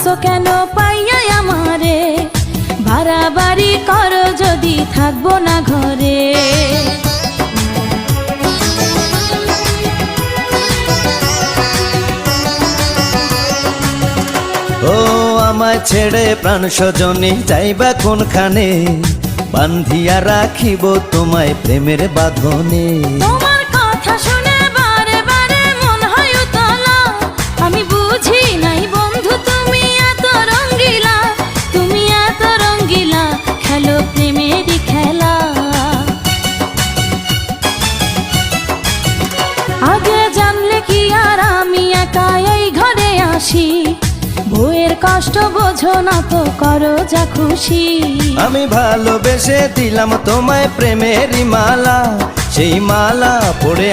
ভালোবাসো কেন পাইয়া আমারে, বাড়াবাড়ি করো যদি থাকবো না ঘরে। ও আমায় ছেড়ে প্রাণ স্বজনে যাইবা কোনখানে, বান্ধিয়া রাখিব তোমায় প্রেমের বাঁধনে। তোমার কথা শুনে বারে বারে মন হয় উতলা, আমি বুঝি নাই বন্ধু তুমি এত রঙ্গিলা, তুমি এত রঙ্গিলা, খেলো প্রেমেরই খেলা। আগে জানলে কি আর আমি একা এই ঘরে আসি, বউয়ের কষ্ট বোঝো না তো করো যা খুশি। আমি ভালোবেসে দিলাম তোমায় প্রেমেরই মালা, সেই মালা পড়ে